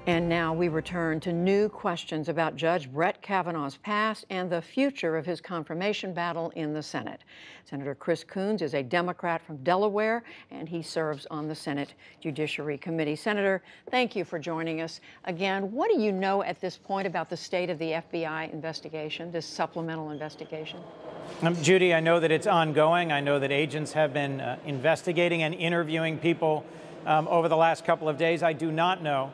And now we return to new questions about Judge Brett Kavanaugh's past and the future of his confirmation battle in the Senate. Senator Chris Coons is a Democrat from Delaware, and he serves on the Senate Judiciary Committee. Senator, thank you for joining us. Again, what do you know at this point about the state of the FBI investigation, this supplemental investigation? Judy, I know that it's ongoing. I know that agents have been investigating and interviewing people over the last couple of days. I do not know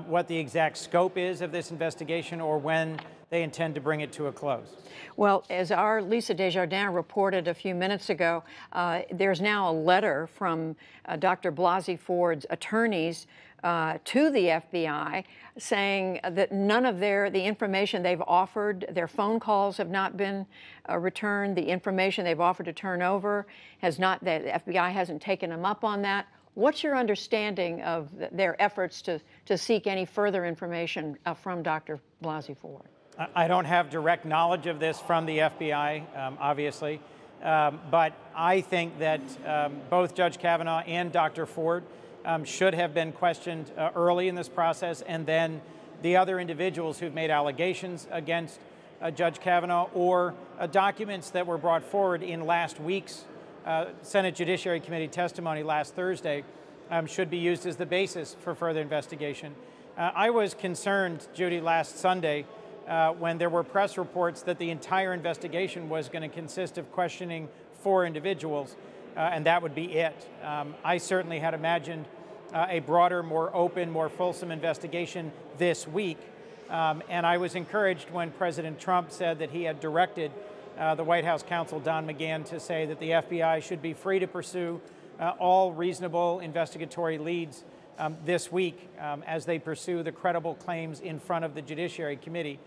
what the exact scope is of this investigation or when they intend to bring it to a close. Well, as our Lisa Desjardins reported a few minutes ago, there's now a letter from Dr. Blasey Ford's attorneys to the FBI saying that none of the information they've offered, their phone calls have not been returned, the information they've offered to turn over has not, the FBI hasn't taken them up on that. What's your understanding of their efforts to seek any further information from Dr. Blasey Ford? I don't have direct knowledge of this from the FBI, obviously, but I think that both Judge Kavanaugh and Dr. Ford should have been questioned early in this process, and then the other individuals who've made allegations against Judge Kavanaugh or documents that were brought forward in last week's Senate Judiciary Committee testimony last Thursday should be used as the basis for further investigation. I was concerned, Judy, last Sunday when there were press reports that the entire investigation was going to consist of questioning 4 individuals, and that would be it. I certainly had imagined a broader, more open, more fulsome investigation this week, and I was encouraged when President Trump said that he had directed the White House counsel, Don McGahn, to say that the FBI should be free to pursue all reasonable investigatory leads this week as they pursue the credible claims in front of the Judiciary Committee.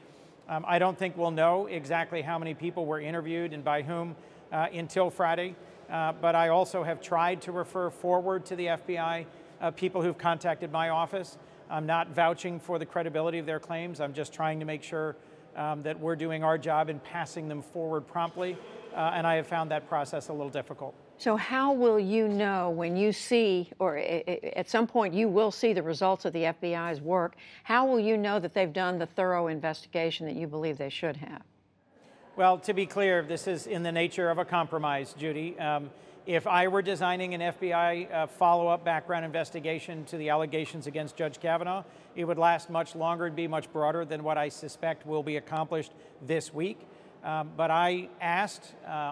I don't think we'll know exactly how many people were interviewed and by whom until Friday, but I also have tried to refer forward to the FBI people who've contacted my office. I'm not vouching for the credibility of their claims. I'm just trying to make sure that we're doing our job in passing them forward promptly, and I have found that process a little difficult. So how will you know when you see, or at some point you will see the results of the FBI's work, how will you know that they've done the thorough investigation that you believe they should have? Well, to be clear, this is in the nature of a compromise, Judy. If I were designing an FBI follow-up background investigation to the allegations against Judge Kavanaugh, it would last much longer and be much broader than what I suspect will be accomplished this week. But I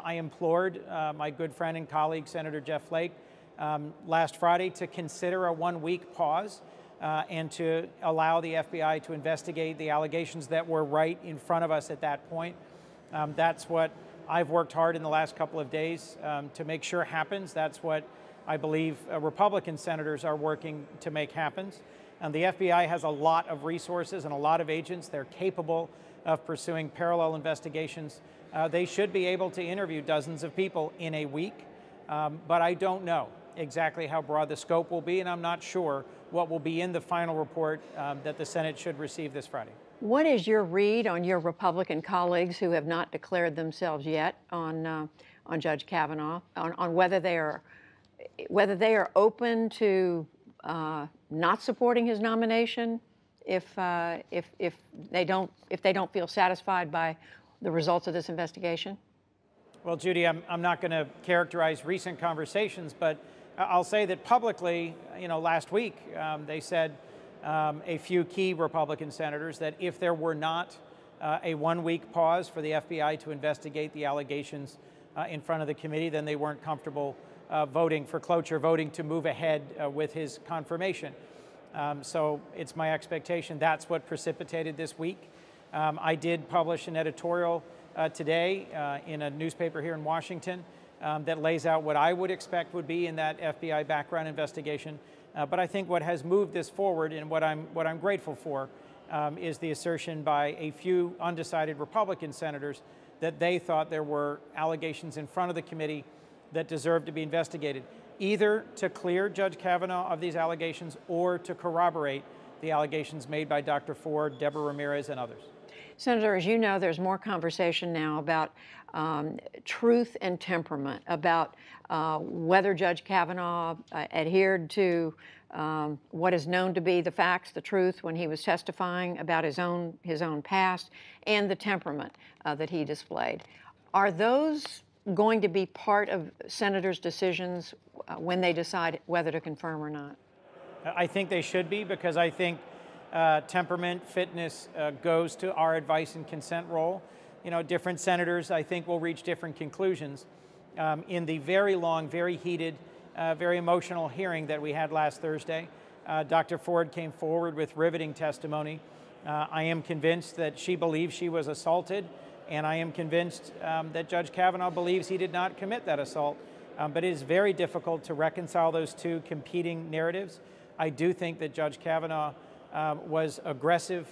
implored my good friend and colleague, Senator Jeff Flake, last Friday to consider a 1-week pause and to allow the FBI to investigate the allegations that were right in front of us at that point. That's what I've worked hard in the last couple of days to make sure happens. That's what I believe Republican senators are working to make happen. The FBI has a lot of resources and a lot of agents. They're capable of pursuing parallel investigations. They should be able to interview dozens of people in a week, but I don't know exactly how broad the scope will be, and I'm not sure what will be in the final report that the Senate should receive this Friday. What is your read on your Republican colleagues who have not declared themselves yet on Judge Kavanaugh, on whether they are open to not supporting his nomination if they don't feel satisfied by the results of this investigation? Well, Judy, I'm not going to characterize recent conversations, but I'll say that publicly, last week they said a few key Republican senators that if there were not a 1-week pause for the FBI to investigate the allegations in front of the committee, then they weren't comfortable voting for cloture, voting to move ahead with his confirmation. So it's my expectation that's what precipitated this week. I did publish an editorial today in a newspaper here in Washington that lays out what I would expect would be in that FBI background investigation. But I think what has moved this forward and what I'm grateful for is the assertion by a few undecided Republican senators that they thought there were allegations in front of the committee that deserved to be investigated, either to clear Judge Kavanaugh of these allegations or to corroborate the allegations made by Dr. Ford, Deborah Ramirez, and others. Senator, as you know, there's more conversation now about truth and temperament, about whether Judge Kavanaugh adhered to what is known to be the facts, the truth, when he was testifying about his own past, and the temperament that he displayed. Are those going to be part of senators' decisions when they decide whether to confirm or not? I think they should be, because I think temperament, fitness goes to our advice and consent role. You know, different senators, I think, will reach different conclusions. In the very long, very heated, very emotional hearing that we had last Thursday, Dr. Ford came forward with riveting testimony. I am convinced that she believes she was assaulted, and I am convinced that Judge Kavanaugh believes he did not commit that assault. But it is very difficult to reconcile those two competing narratives. I do think that Judge Kavanaugh was aggressive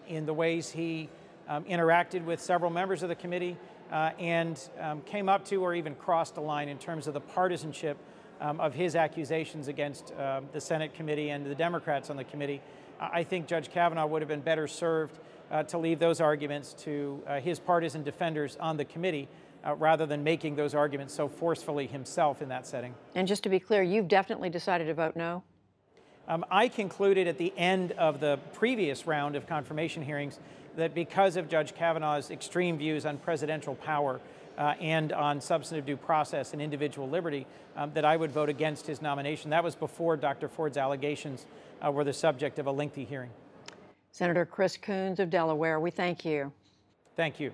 in the ways he interacted with several members of the committee and came up to or even crossed a line in terms of the partisanship of his accusations against the Senate committee and the Democrats on the committee. I think Judge Kavanaugh would have been better served to leave those arguments to his partisan defenders on the committee rather than making those arguments so forcefully himself in that setting. And just to be clear, you've definitely decided to vote no? I concluded at the end of the previous round of confirmation hearings that because of Judge Kavanaugh's extreme views on presidential power and on substantive due process and individual liberty, that I would vote against his nomination. That was before Dr. Ford's allegations were the subject of a lengthy hearing. Senator Chris Coons of Delaware, we thank you. Thank you.